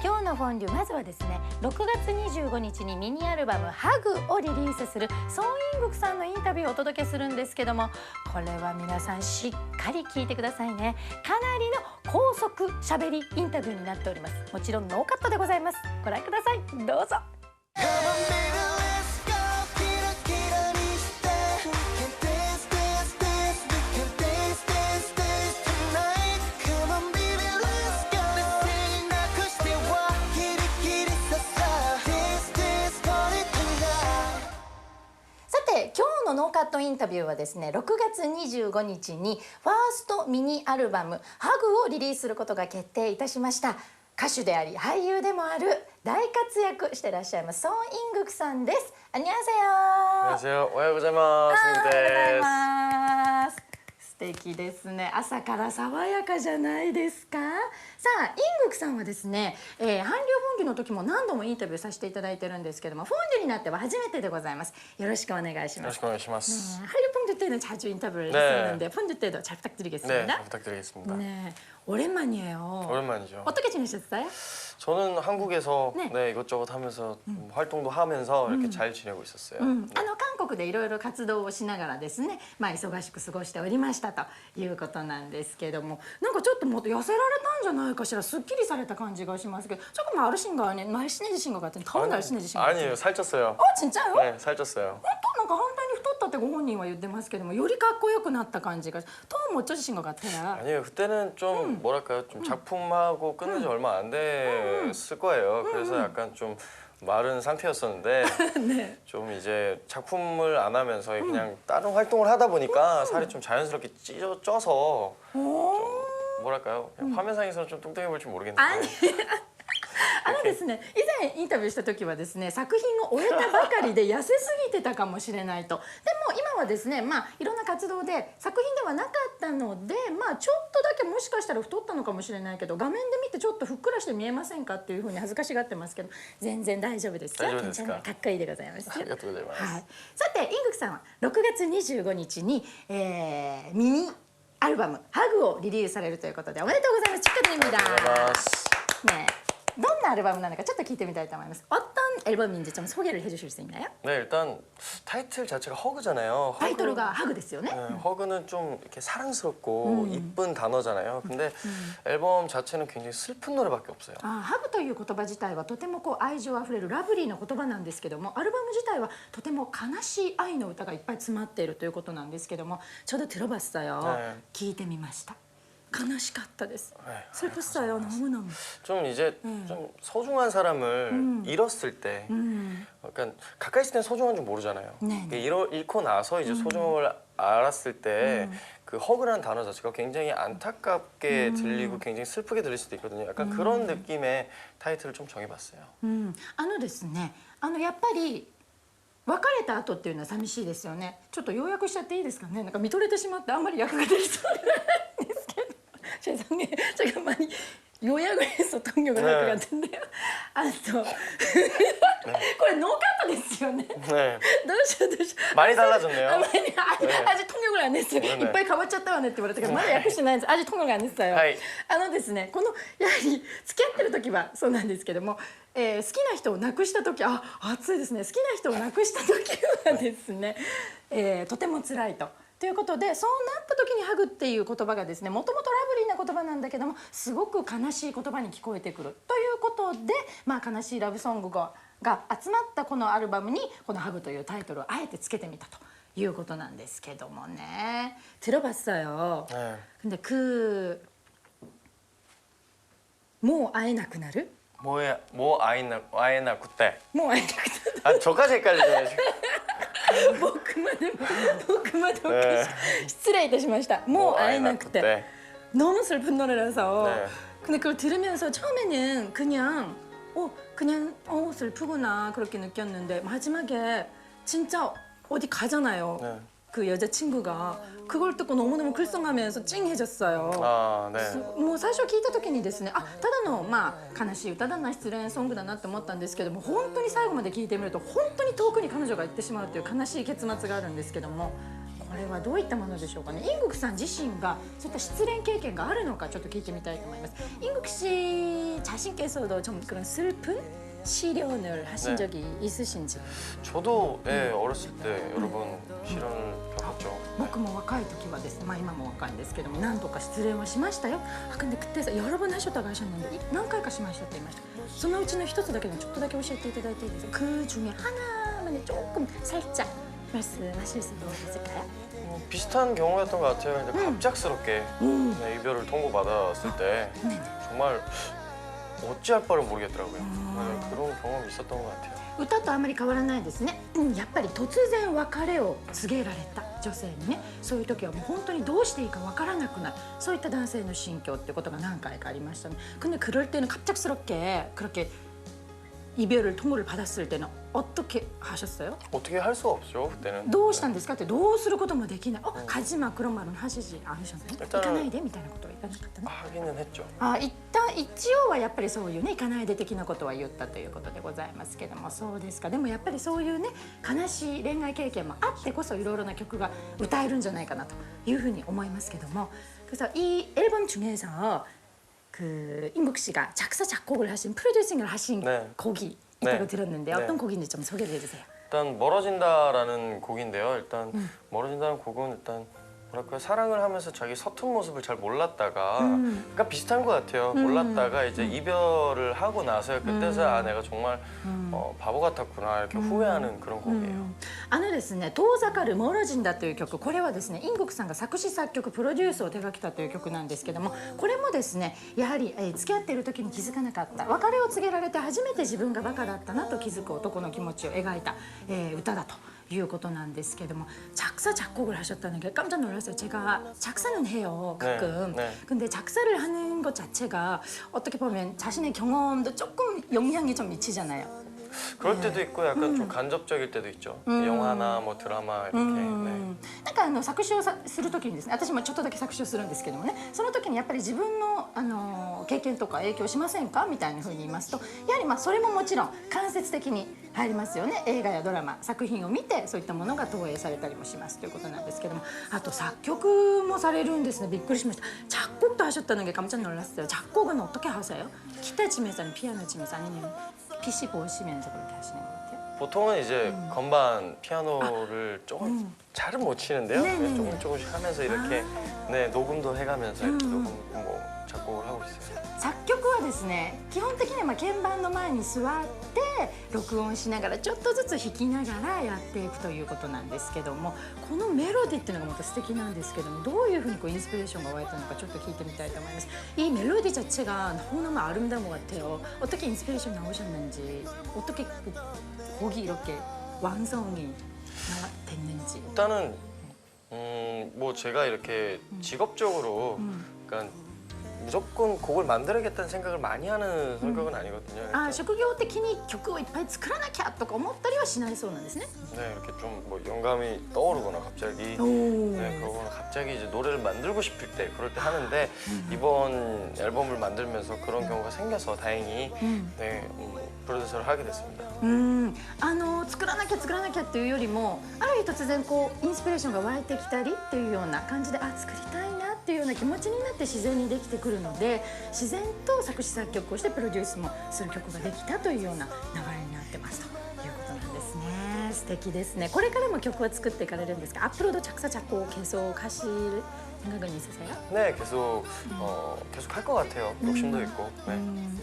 今日のフォンデュ、まずはですね、6月25日にミニアルバム「ハグをリリースするソン・イングクさんのインタビューをお届けするんですけども、これは皆さんしっかり聞いてくださいね。かなりの高速しゃべりインタビューになっております。もちろんノーカットでございます。ご覧ください、どうぞ。今日のノーカットインタビューはですね、6月25日にファーストミニアルバム「ハグをリリースすることが決定いたしました。歌手であり俳優でもある大活躍してらっしゃいますソン・イングクさんです。こんにちは。おはようございます。おはようございます。素敵ですね。朝から爽やかじゃないですか。さあ、イングクさんはですね、韓流フォンデュの時も何度もインタビューさせていただいてるんですけども、フォンデュになっては初めてでございます。よろしくお願いします。よろしくお願いします。한류 폰드 때는 자주 인터뷰를 했었는데 폰드 때도 잘 부탁드리겠습니다. 네, 부탁드리겠습니다. 네, 오랜만이에요. 오랜만이죠. 어떻게 지내셨어요? 저는 한국에서 네. 네, 이것저것 하면서 활동도 하면서 이렇게 잘 지내고 있었어요. 韓国でいろいろ活動をしながらですね、忙しく過ごしておりましたということなんですけども、なんかちょっともっと痩せられたんじゃないかしら。すっきりされた感じがしますけど、조금 마르신 거 아니에요? 날씬해지신 것 같은, 더 날씬해지신 것 같은. 아니에요, 살쪘어요. 진짜요? 네, 살쪘어요. 本当なんか反対に太ったってご本人は言ってますけども、よりかっこよくなった感じが、더 멋져지신 것 같아요. 아니에요, 그때는 좀 뭐랄까요, 좀 작품하고 끝난 지 얼마 안 됐을 거예요. 그래서 약간 좀 마른 상태였었는데 네. 좀 이제 작품을 안 하면서 그냥 다른 활동을 하다 보니까 살이 좀 자연스럽게 쪄서 좀 뭐랄까요, 그냥 화면상에서는 좀 뚱뚱해 보일지 모르겠는데. 아니. ですね、以前インタビューした時はですね、作品を終えたばかりで痩せすぎてたかもしれないと。でも今はですね、いろんな活動で作品ではなかったので、ちょっとだけもしかしたら太ったのかもしれないけど、画面で見てちょっとふっくらして見えませんかっていうふうに恥ずかしがってますけど、全然大丈夫ですよ。大丈夫ですか。かっこいいでございます。ありがとうございます。はい、さて、イングクさんは6月25日に、ミニアルバム「ハグをリリースされるということで、おめでとうございます。축하드립니다。ね。 어떤 앨범인지 좀聞いてみたいと思います. 어떤 앨범인지 좀 소개를 해주실 수 있나요? 네, 일단 타이틀 자체가 허그잖아요. 타이틀가 하그됐어요, 네? 네, 허그는 좀 이렇게 사랑스럽고 이쁜 단어잖아요. 근데 앨범 자체는 굉장히 슬픈 노래밖에 없어요. 아, 하그 という言葉自体はとても愛情あふれるラブリーな言葉なんですけども、アルバム自体はとても悲しい愛の歌がいっぱい詰まっているということなんですけども、저도 들어봤어요. 네. 聞いてみました. 悲しかったです. 슬펐어요. 너무너무. 좀 이제 좀 소중한 사람을 잃었을 때, 약간 가까이 있을 땐 소중한 줄 모르잖아요. 잃고 나서 이제 소중함을 알았을 때 그 허그라는 단어 자체가 굉장히 안타깝게 들리고 굉장히 슬프게 들릴 수도 있거든요. 약간 그런 느낌의 타이틀을 좀 정해봤어요. ですね、やっぱり 別れた後っていうのは寂しいですよね。ちょっと要約しちゃっていいですかね。なんか見とれてしまってあんまり役ができそうなんですけど。죄송해요. 제가 많이 요약을 해서 통역을 할 것 같은데요. これノーカットですよね. 네. どうしよう. 많이 달라졌네요. 아직 통역을 안 했어요. いっぱい変わっちゃったわねって言われたけど、まだ訳してないんです. 아직 통역을 안 했어요. ですね、このやはり付き合ってる時はそうなんですけども、好きな人を亡くした時、熱いですね。好きな人を亡くした時はですね、とても辛いと。 ということで、そうなった時にハグっていう言葉がですね、もともとラブリーな言葉なんだけども、すごく悲しい言葉に聞こえてくるということで、悲しいラブソングが集まったこのアルバムにこのハグというタイトルをあえてつけてみたということなんですけどもね。들어봤어요. 근데もう会えなくなる? 뭐 아이나 그때. 뭐 아이나 그때. 아, 저까지 헷갈리네요. 僕までおかしい. 失礼いたしました. 뭐会えなくて. 너무 슬픈 노래라서. 근데 그걸 들으면서 처음에는 그냥 슬프구나 그렇게 느꼈는데 마지막에 진짜 어디 가잖아요. 그 여자친구가 그걸 듣고 너무너무 글썽하면서 찡해졌어요. 아, 네. もう最初聞いた時にですね、ただの悲しい歌だな、失恋ソングだなって思ったんですけども、本当に最後まで聞いてみると本当に遠くに彼女が行ってしまうという悲しい結末があるんですけども、これはどういったものでしょうかね。임국さん自身がそういった失恋経験があるのかちょっと聞いてみたいと思います。임국 씨 자신께서도 좀 그런 슬픈 시련을 하신 적이 있으신지? 저도 어렸을 때 여러 번 시련을 겪었죠. 僕も若い時はですね、今も若いんですけども何度か失恋はしましたよ。근데 그때 여러번 하셨다고 하셨는데何回かしましたって言いました。そのうちの一つだけでちょっとだけ教えていただいていいですか? 그 중에 하나만 조금 살짝 말씀하실 수 있을까요? 비슷한 경우였던 것 같아요. 근데 갑작스럽게 이별을 통보받았을 때 정말 어찌할 바를 모르겠더라고요. 그런 경험이 있었던 것 같아요. 歌とあまり変わらないですね。やっぱり突然別れを告げられた女性にね、そういう時はもう本当にどうしていいかわからなくなる、そういった男性の心境ってことが何回かありましたね。근데 그럴 때는 갑작스럽게 그렇게 이별을 통보를 받았을 때는 어떻게 하셨어요? 어떻게 할 수가 없죠 그때는. どうしたんですかってどうすることもできない。가지마 그런 말은 하시지 않으셨나요? 일단은 行かないでみたいなことは言わなかったね。 하기는 했죠. 一応はやっぱりそういうね行かないで的なことは言ったということでございますけども、そうですか。でもやっぱりそういうね悲しい恋愛経験もあってこそいろいろな曲が歌えるんじゃないかなというふうに思いますけども、 그래서 이 앨범 중에서 그 임국 씨가 작사 작곡을 하신 프로듀싱을 하신 네. 곡이 있다고 네. 들었는데 네. 어떤 곡인지 좀 소개를 해주세요. 일단 멀어진다라는 곡인데요. 일단 멀어진다는 곡은 일단 뭐랄까요, 사랑을 하면서 자기 서툰 모습을 잘 몰랐다가 그러니까 비슷한 것 같아요. 몰랐다가 이제 이별을 하고 나서 그때서야 내가 정말 바보 같았구나 이렇게 후회하는 그런 곡이에요. ですね、遠ざかるモロジンだという曲、これはですね、임국さんが作詞作曲プロデュースを手掛けたという曲なんですけども、これもですね、やはり付き合っている時に気づかなかった、別れを告げられて初めて自分がバカだったなと気づく男の気持ちを描いた、歌だということなんですけども, 작사 작곡을 하셨다는 게 깜짝 놀랐어요. 제가 작사는 해요 가끔. 근데 작사를 하는 것 자체가 어떻게 보면 자신의 경험도 조금 영향이 좀 미치잖아요. 그럴 때도 있고 약간 좀 간접적일 때도 있죠. 영화나 뭐 드라마 이렇게. なんか作詞をする時にですね、私もちょっとだけ作詞をするんですけどもね、その時にやっぱり自分の経験とか影響しませんかみたいな風に言いますと、やはりそれももちろん間接的に入りますよね。映画やドラマ作品を見てそういったものが投影されたりもしますということなんですけども、あと作曲もされるんですね。びっくりしました。작곡도 하셨다는 게 깜짝 놀랐어요. 작곡은 어떻게 하세요? 기타 치면서 아니면 피아노 치면서 아니면 PC 보시면서 그렇게 하시는 것 같아요? 보통은 이제 건반, 피아노를 조금 잘은 못 치는데요. 조금씩 하면서 이렇게 녹음도 해가면서 이렇게 녹음 뭐 작곡을 하고 있어요. 作曲はですね、基本的には鍵盤の前に座って録音しながらちょっとずつ弾きながらやっていくということなんですけども、このメロディっていうのがまた素敵なんですけども、どういうふうにインスピレーションが湧いたのかちょっと聞いてみたいと思います. 이 멜로디 자체가 너무너무 아름다운 것 같아요. 어떻게 인스피레이션 나오셨는지, 어떻게 곡이 이렇게 완성이 됐는지. 일단은 뭐 제가 이렇게 직업적으로 그러니까 무조건 곡을 만들어야겠다는 생각을 많이 하는 성격은 아니거든요. 職業的に曲をいっぱい作らなきゃとか思ったりはしないそうなんですね. 네, 이렇게 좀 뭐 영감이 떠오르거나 갑자기 그러거나 갑자기 이제 노래를 만들고 싶을 때 그럴 때 하는데 이번 앨범을 만들면서 그런 경우가 생겨서 다행히 프로듀서를 하게 됐습니다. 作らなきゃっていうよりも、ある日突然インスピレーションが湧いてきたりっていうような感じで、作りたいなっていうような気持ちになって自然にできてくるので、自然と作詞作曲をしてプロデュースもする曲ができたというような流れになってますということなんですね。素敵ですね。これからも曲を作っていかれるんですか? 앞으로도 작사 작곡 계속 하실 생각은 있으세요? 네, 계속 할 것 같아요. 욕심도 있고.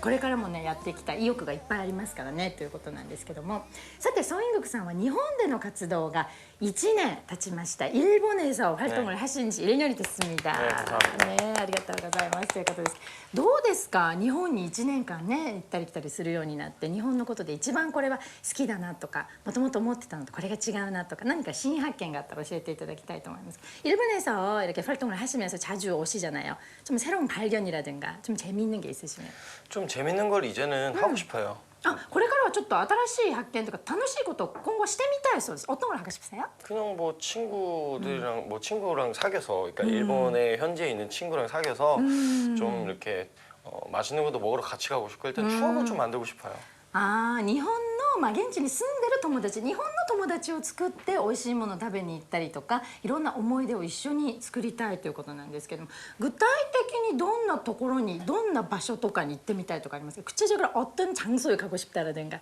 これからもねやっていきたい意欲がいっぱいありますからねということなんですけども、さて소임국さんは日本での活動が1年経ちました. 일본에서 활동을 하신 지 1년이 됐습니다. 네, ありがとうございますということです。どうですか? 日本に1年間ね行ったり来たりするようになって、日本のことで一番これは好きだなとか、もともと思ってたのとこれが違うなとか、何か新発見があったら教えていただきたいと思います. 일본에서 이렇게 활동을 하시면서 자주 오시잖아요. 좀 새로운 발견이라든가 좀 재미있는 게 있으시면. 좀 재밌는 걸 이제는 하고 싶어요. これからはちょっと新しい発見とか楽しいことを今後してみたいそうです. 어떤 걸 하고 싶으세요? 그냥 뭐 친구들이랑 뭐 친구랑 사귀어서, 그러니까 일본에 현지에 있는 친구랑 사귀어서 좀 이렇게 맛있는 것도 먹으러 같이 가고 싶고, 일단 추억을 좀 만들고 싶어요. 日本の現地に住んでる友達、日本の友達を作って美味しいものを食べに行ったりとか、いろんな思い出を一緒に作りたいということなんですけども、具体的にどんなところにどんな場所とかに行ってみたいとかありますか？구체적으로 어떤 장소에 가고 싶다라든가.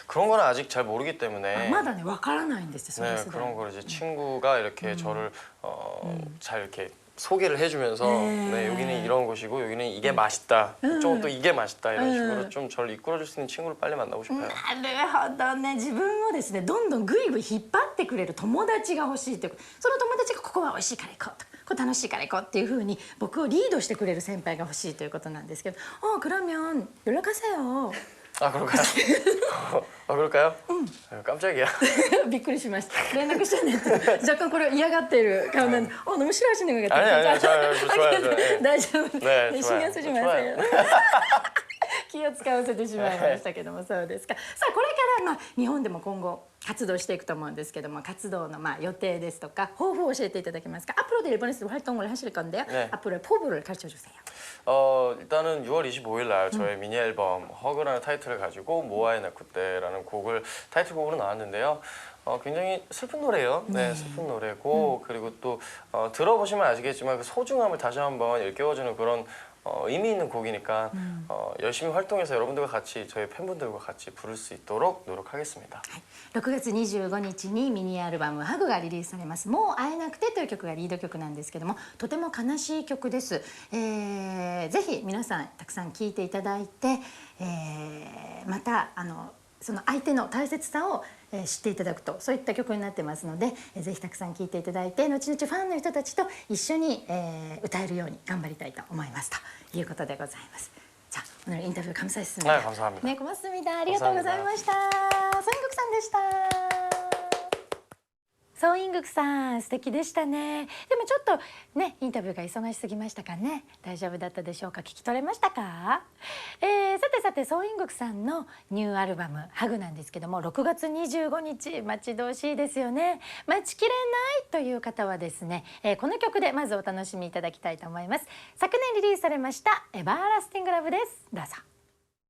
그런 거는 아직 잘 모르기 때문에. まだねわからないんですよ。 네, 그런 걸 이제 친구가 이렇게 저를 잘 이렇게 소개를 해주면서 네, 여기는 이런 곳이고 여기는 이게 맛있다. 이쪽은 또 이게 맛있다. 이런 식으로 좀 저를 이끌어줄 수 있는 친구를 빨리 만나고 싶어요. なるほどね。自分をですねどんどんぐいぐい引っ張ってくれる友達が欲しいということ。その友達がここは美味しいから行こうとか、これ楽しいから行こうっていう風に僕をリードしてくれる先輩が欲しいということなんですけど、그러면 연락하세요. 아 그럴까요? 아 그럴까요? 깜짝이야. びっくりしました。連絡してねって若干これ嫌がっている顔なんで、너무 싫어하시는 것 같아요. 아니 좋아요. 大丈夫。 네, 신경 쓰지 마세요. 좋아요. 気を使わせてしまいましたけども、そうですか。さあこれから日本でも今後活動していくと思うんですけども、活動の予定ですとか抱負を教えていただけますか? 앞으로도 일본에서 활동을 하실 건데요. 네. 앞으로의 포부를 가르쳐 주세요. 일단은 6월 25일 날 저의 미니 앨범 허그라는 타이틀을 가지고 모아의 나쿠떼라는 곡을 타이틀곡으로 나왔는데요. 굉장히 슬픈 노래예요. 네, 슬픈 노래고 그리고 또 들어보시면 아시겠지만 그 소중함을 다시 한번 일깨워주는 그런 의미 있는 곡이니까 열심히 활동해서 여러분들과 같이 저희 팬분들과 같이 부를 수 있도록 노력하겠습니다. 6月25日にミニアルバム「ハグ」がリリースされます。もう会えなくてという曲がリード曲なんですけども、とても悲しい曲です。ぜひ皆さんたくさん聴いていただいて、またその相手の大切さを知っていただくと、そういった曲になってますので、ぜひたくさん聴いていただいて、後々ファンの人たちと一緒に歌えるように頑張りたいと思いますということでございます。자, 오늘 인터뷰 감사했습니다. 네, 감사합니다. 네, 고맙습니다. 아리가또 고자이마시타. 서인국さんでした。ソイングクさん素敵でしたね。でもちょっとねインタビューが忙しすぎましたかね。大丈夫だったでしょうか。聞き取れましたか？さてソイングクさんのニューアルバム「ハグ」なんですけども、6月25日待ち遠しいですよね。待ちきれないという方はですね、この曲でまずお楽しみいただきたいと思います。昨年リリースされました「エバーラスティングラブ」です。どうぞ。